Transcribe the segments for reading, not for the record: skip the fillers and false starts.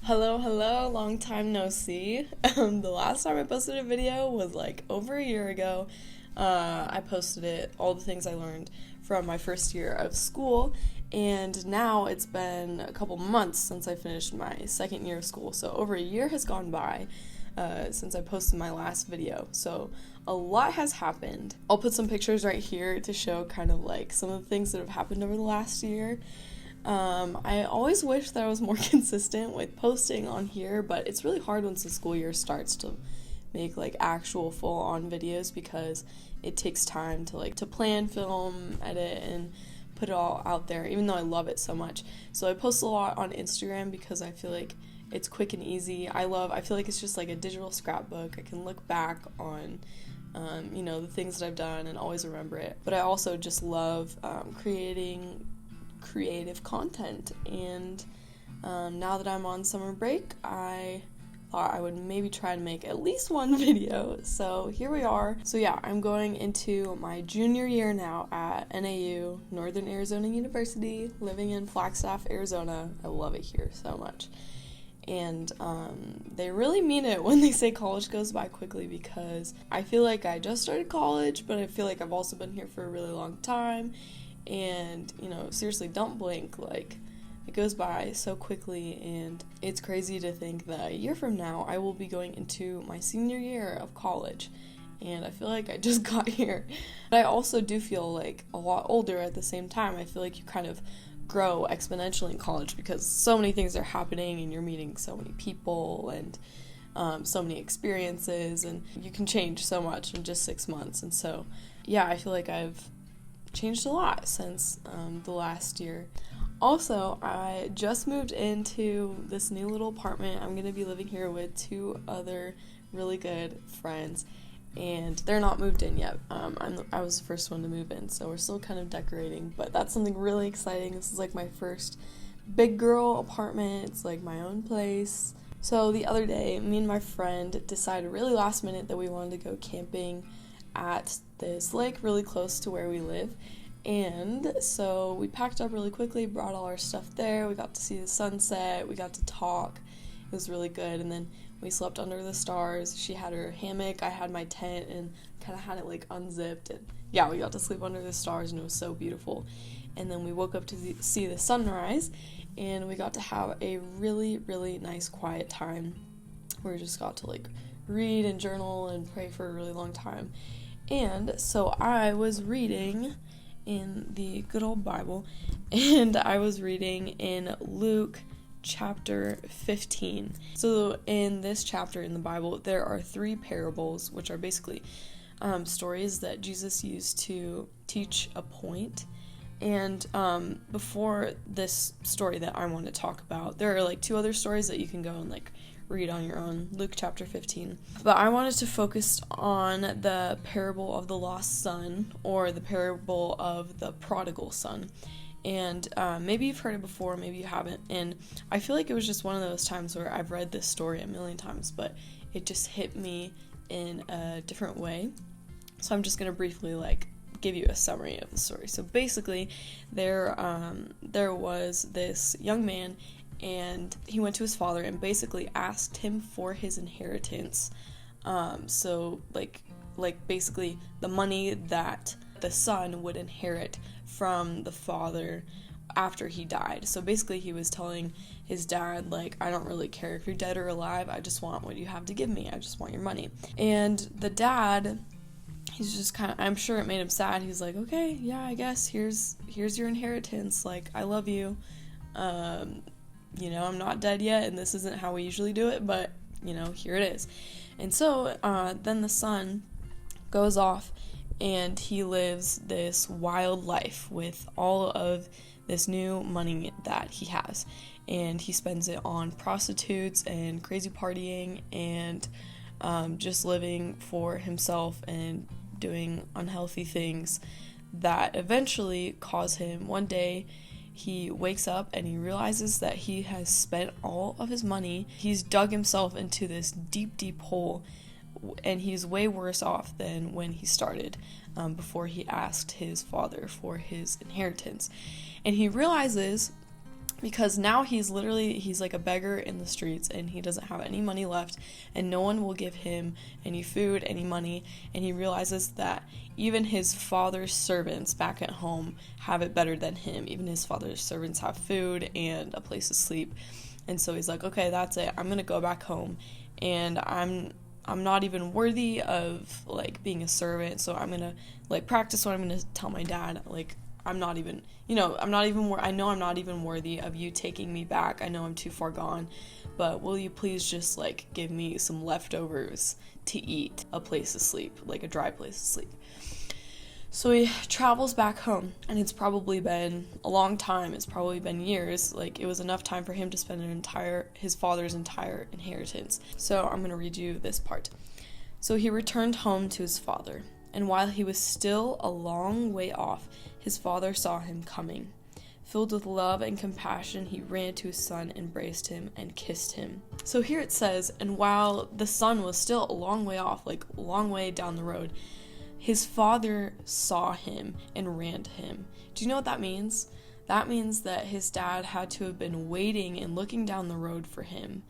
Hello, long time no see. The last time I posted a video was like over a year ago. I posted all the things I learned from my first year of school, and now it's been a couple months since I finished my second year of school. So over a year has gone by since I posted my last video. So a lot has happened. I'll put some pictures right here to show kind of like some of the things that have happened over the last year. I always wish that I was more consistent with posting on here, but it's really hard once the school year starts to make like actual full-on videos because it takes time to plan, film, edit, and put it all out there, even though I love it so much. So I post a lot on Instagram because I feel like it's quick and easy. I feel like it's just like a digital scrapbook. I can look back on the things that I've done and always remember it. But I also just love creating creative content, and now that I'm on summer break, I thought I would maybe try to make at least one video. So here we are. So yeah, I'm going into my junior year now at NAU, Northern Arizona University, living in Flagstaff, Arizona. I love it here so much. And they really mean it when they say college goes by quickly, because I feel like I just started college, but I feel like I've also been here for a really long time. And, seriously, don't blink. Like, it goes by so quickly, and it's crazy to think that a year from now I will be going into my senior year of college, and I feel like I just got here. But I also do feel like a lot older at the same time. I feel like you kind of grow exponentially in college because so many things are happening, and you're meeting so many people, and so many experiences, and you can change so much in just 6 months. And so, yeah, I feel like I've changed a lot since the last year. Also, I just moved into this new little apartment. I'm going to be living here with two other really good friends, and they're not moved in yet. I was the first one to move in, so we're still kind of decorating, but that's something really exciting. This is like my first big girl apartment. It's like my own place. So the other day, me and my friend decided really last minute that we wanted to go camping at this lake really close to where we live. And so we packed up really quickly, brought all our stuff there. We got to see the sunset, we got to talk. It was really good. And then we slept under the stars. She had her hammock, I had my tent, and kind of had it like unzipped. And yeah, we got to sleep under the stars, and it was so beautiful. And then we woke up to see the sunrise, and we got to have a really, really nice quiet time where we just got to like read and journal and pray for a really long time. And so I was reading in the good old Bible, and I was reading in Luke chapter 15. So in this chapter in the Bible, there are 3 parables, which are basically stories that Jesus used to teach a point. And before this story that I want to talk about, there are like 2 other stories that you can go and like read on your own, Luke chapter 15. But I wanted to focus on the parable of the lost son, or the parable of the prodigal son. And maybe you've heard it before, maybe you haven't. And I feel like it was just one of those times where I've read this story a million times, but it just hit me in a different way. So I'm just going to briefly give you a summary of the story. So basically, there was this young man, and he went to his father and basically asked him for his inheritance. So basically the money that the son would inherit from the father after he died. So basically he was telling his dad, like, I don't really care if you're dead or alive, I just want what you have to give me, I just want your money. And the dad, he's just kind of, I'm sure it made him sad. He's like, okay, yeah, I guess here's your inheritance, like, I love you. I'm not dead yet, and this isn't how we usually do it, but, here it is. And so, then the son goes off, and he lives this wild life with all of this new money that he has. And he spends it on prostitutes and crazy partying and just living for himself and doing unhealthy things that eventually cause him, one day, he wakes up and he realizes that he has spent all of his money. He's dug himself into this deep, deep hole, and he's way worse off than when he started, before he asked his father for his inheritance. And he realizes because now he's like a beggar in the streets, and he doesn't have any money left, and no one will give him any food, any money. And he realizes that even his father's servants back at home have it better than him. Even his father's servants have food and a place to sleep. And so he's like, okay, that's it, I'm gonna go back home, and I'm not even worthy of like being a servant, so I'm gonna like practice what I'm gonna tell my dad. Like, I know I'm not even worthy of you taking me back. I know I'm too far gone, but will you please just like give me some leftovers to eat, a place to sleep, like a dry place to sleep. So he travels back home, and it's probably been a long time. It's probably been years. Like, it was enough time for him to spend his father's entire inheritance. So I'm going to read you this part. So he returned home to his father, and while he was still a long way off, his father saw him coming. Filled with love and compassion, he ran to his son, embraced him, and kissed him. So here it says, and while the son was still a long way off, like a long way down the road, his father saw him and ran to him. Do you know what that means? That means that his dad had to have been waiting and looking down the road for him.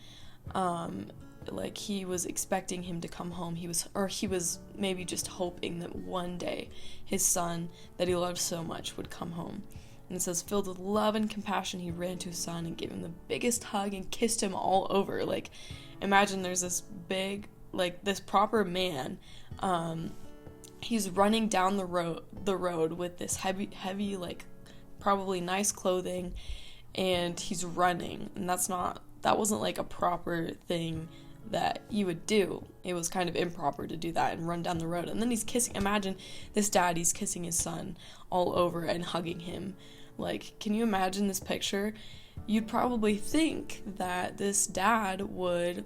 Like, he was expecting him to come home. He was maybe just hoping that one day his son that he loved so much would come home. And it says, filled with love and compassion, he ran to his son and gave him the biggest hug and kissed him all over. Like, imagine there's this big, like, this proper man, he's running down the road with this heavy, like, probably nice clothing, and he's running. And that wasn't like a proper thing that you would do. It was kind of improper to do that and run down the road. And then imagine this dad, he's kissing his son all over and hugging him. Like, can you imagine this picture? You'd probably think that this dad would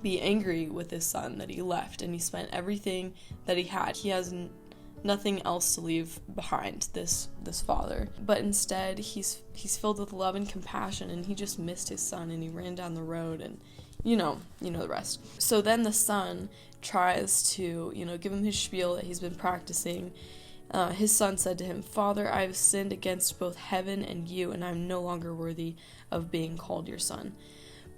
be angry with his son that he left and he spent everything that he had. He has nothing else to leave behind, this father. But instead, he's filled with love and compassion, and he just missed his son, and he ran down the road, and you know the rest. So then the son tries to, give him his spiel that he's been practicing. His son said to him, Father, I have sinned against both heaven and you, and I'm no longer worthy of being called your son.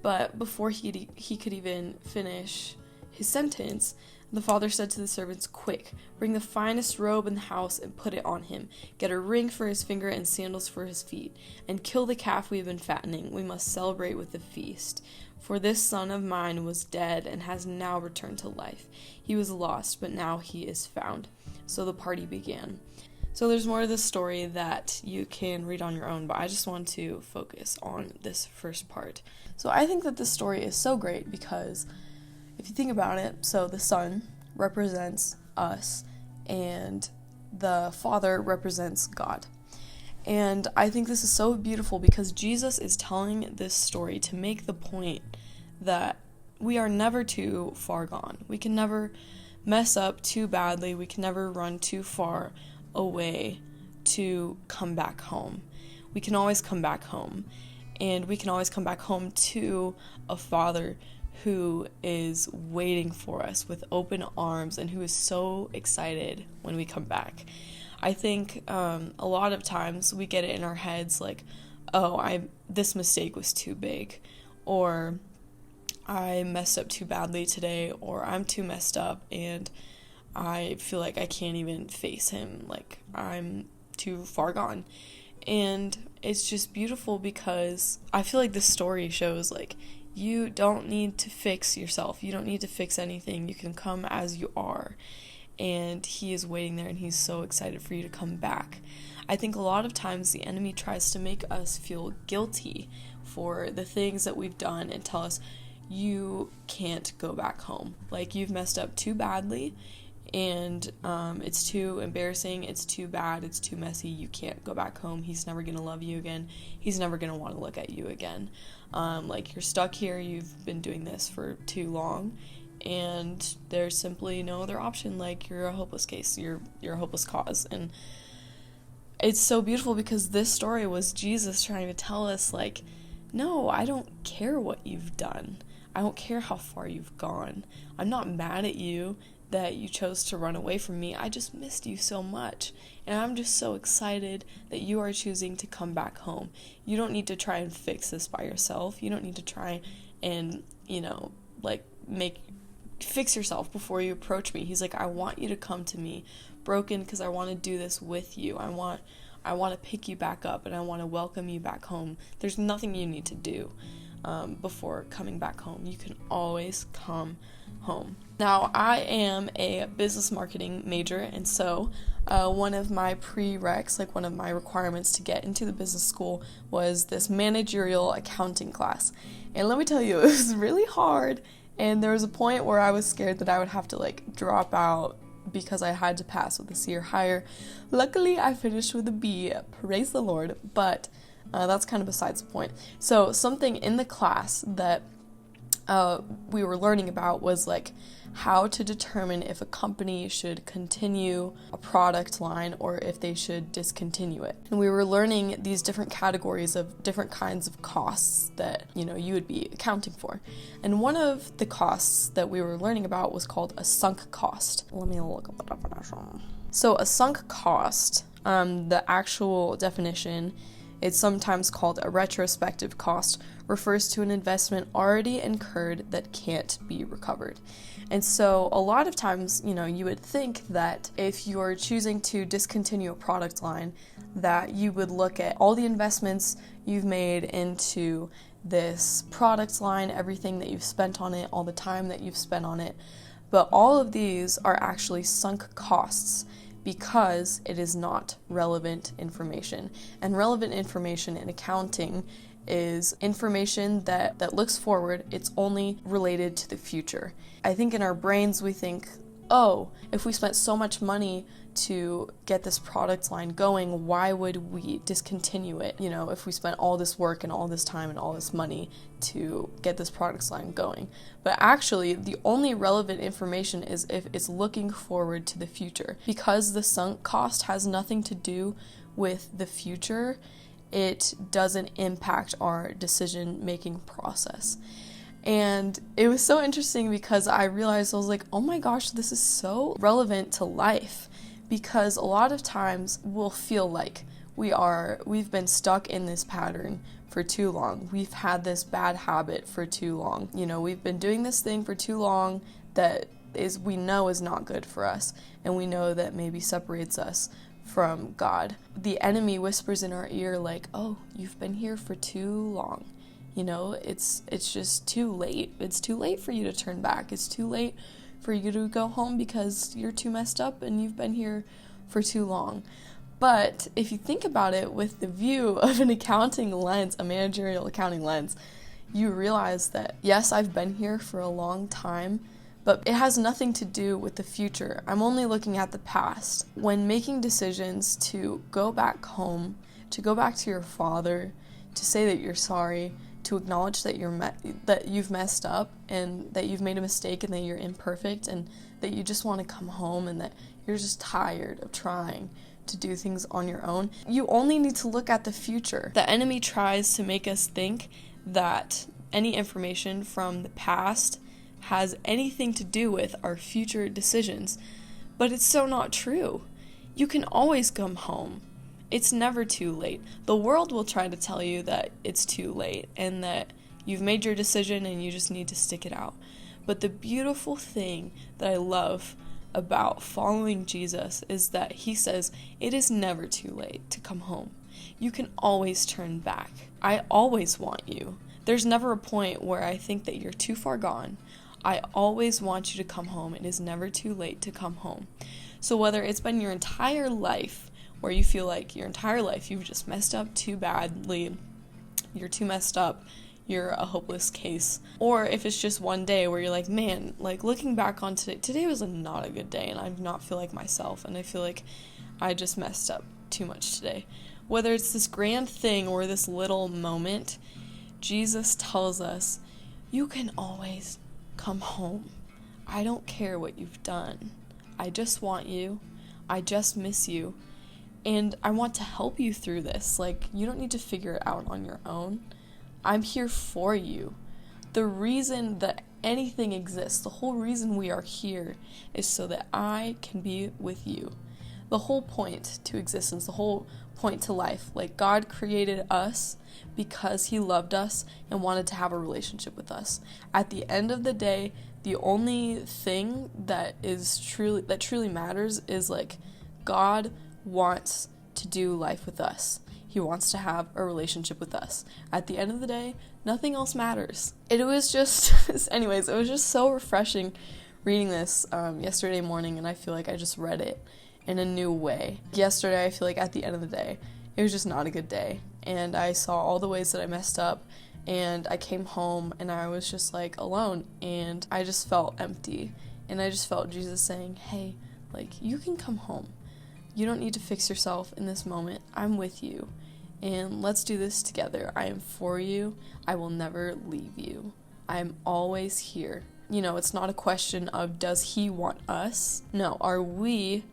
But before he could even finish his sentence, the father said to the servants, Quick, bring the finest robe in the house and put it on him. Get a ring for his finger and sandals for his feet. And kill the calf we have been fattening. We must celebrate with a feast. For this son of mine was dead and has now returned to life. He was lost, but now he is found. So the party began. So there's more to this story that you can read on your own, but I just want to focus on this first part. So I think that this story is so great because if you think about it, so the son represents us and the father represents God. And I think this is so beautiful because Jesus is telling this story to make the point that we are never too far gone. We can never mess up too badly. We can never run too far away to come back home. We can always come back home. And we can always come back home to a father who is waiting for us with open arms and who is so excited when we come back. I think a lot of times we get it in our heads like, oh, this mistake was too big, or I messed up too badly today, or I'm too messed up and I feel like I can't even face him, like I'm too far gone. And it's just beautiful because I feel like this story shows like you don't need to fix yourself. You don't need to fix anything. You can come as you are. And he is waiting there and he's so excited for you to come back. I think a lot of times the enemy tries to make us feel guilty for the things that we've done and tell us you can't go back home. Like you've messed up too badly and it's too embarrassing, it's too bad, it's too messy, you can't go back home. He's never going to love you again. He's never going to want to look at you again. Like you're stuck here, you've been doing this for too long. And there's simply no other option. Like you're a hopeless case, you're a hopeless cause. And it's so beautiful because this story was Jesus trying to tell us like, no, I don't care what you've done. I don't care how far you've gone. I'm not mad at you that you chose to run away from me. I just missed you so much. And I'm just so excited that you are choosing to come back home. You don't need to try and fix this by yourself. You don't need to try and, fix yourself before you approach me. He's like, I want you to come to me broken because I want to do this with you. I want to pick you back up and I want to welcome you back home. There's nothing you need to do before coming back home. You can always come home. Now, I am a business marketing major, and so one of my prereqs, one of my requirements to get into the business school was this managerial accounting class. And let me tell you, it was really hard, and there was a point where I was scared that I would have to drop out because I had to pass with a C or higher. Luckily, I finished with a B, praise the Lord, but that's kind of besides the point. So something in the class that we were learning about was how to determine if a company should continue a product line or if they should discontinue it. And we were learning these different categories of different kinds of costs that, you would be accounting for. And one of the costs that we were learning about was called a sunk cost. Let me look up the definition. So a sunk cost, the actual definition, it's sometimes called a retrospective cost, refers to an investment already incurred that can't be recovered. And so a lot of times, you would think that if you're choosing to discontinue a product line, that you would look at all the investments you've made into this product line, everything that you've spent on it, all the time that you've spent on it. But all of these are actually sunk costs because it is not relevant information. And relevant information in accounting is information that looks forward. It's only related to the future. I think in our brains we think, oh, if we spent so much money to get this product line going, why would we discontinue it? If we spent all this work and all this time and all this money to get this product line going. But actually, the only relevant information is if it's looking forward to the future. Because the sunk cost has nothing to do with the future, it doesn't impact our decision-making process. And it was so interesting because I realized, I was like, oh my gosh, this is so relevant to life. Because a lot of times we'll feel like we've been stuck in this pattern for too long. We've had this bad habit for too long. We've been doing this thing for too long that we know is not good for us, and we know that maybe separates us from God. The enemy whispers in our ear oh, you've been here for too long. It's just too late. It's too late for you to turn back. It's too late for you to go home because you're too messed up and you've been here for too long. But if you think about it with the view of an accounting lens, a managerial accounting lens, you realize that, yes, I've been here for a long time, but it has nothing to do with the future. I'm only looking at the past. When making decisions to go back home, to go back to your Father, to say that you're sorry, to acknowledge that that you've messed up and that you've made a mistake and that you're imperfect and that you just want to come home and that you're just tired of trying to do things on your own. You only need to look at the future. The enemy tries to make us think that any information from the past has anything to do with our future decisions, but it's so not true. You can always come home. It's never too late. The world will try to tell you that it's too late and that you've made your decision and you just need to stick it out. But the beautiful thing that I love about following Jesus is that he says it is never too late to come home. You can always turn back. I always want you. There's never a point where I think that you're too far gone. I always want you to come home. It is never too late to come home. So whether it's been your entire life where you feel like your entire life you've just messed up too badly, you're too messed up, you're a hopeless case, or if it's just one day where you're like, man, looking back on today was not a good day and I do not feel like myself and I feel like I just messed up too much today. Whether it's this grand thing or this little moment, Jesus tells us, you can always come home. I don't care what you've done. I just want you. I just miss you. And I want to help you through this. You don't need to figure it out on your own. I'm here for you. The reason that anything exists, the whole reason we are here, is so that I can be with you. The whole point to existence, the whole point to life, like God created us because he loved us and wanted to have a relationship with us. At the end of the day, the only thing that truly matters is like God wants to do life with us. He wants to have a relationship with us. At the end of the day, nothing else matters. It was just anyways, it was just so refreshing reading this yesterday morning, and I feel like I just read it in a new way. Yesterday, I feel like at the end of the day, it was just not a good day, and I saw all the ways that I messed up, and I came home and I was just like alone, and I just felt empty, and I just felt Jesus saying, hey, like, you can come home. You don't need to fix yourself in this moment. I'm with you, and let's do this together. I am for you. I will never leave you. I'm always here. You know, it's not a question of does he want us? No, are we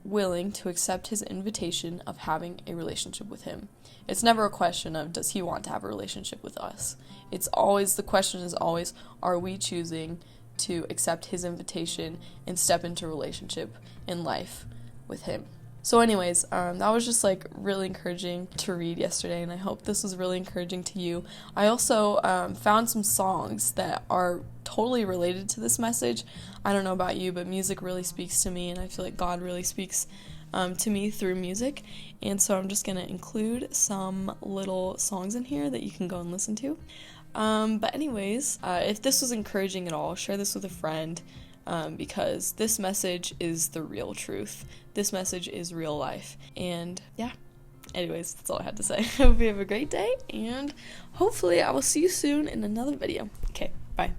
willing to accept his invitation of having a relationship with him? It's never a question of does he want to have a relationship with us. It's always, the question is always, are we choosing to accept his invitation and step into a relationship in life with him? So anyways, that was just like really encouraging to read yesterday, and I hope this was really encouraging to you. I also found some songs that are totally related to this message. I don't know about you, but music really speaks to me, and I feel like God really speaks to me through music, and so I'm just going to include some little songs in here that you can go and listen to. But anyways, if this was encouraging at all, share this with a friend. Because this message is the real truth. This message is real life. And yeah, anyways, that's all I had to say. I hope you have a great day, and hopefully I will see you soon in another video. Okay, bye.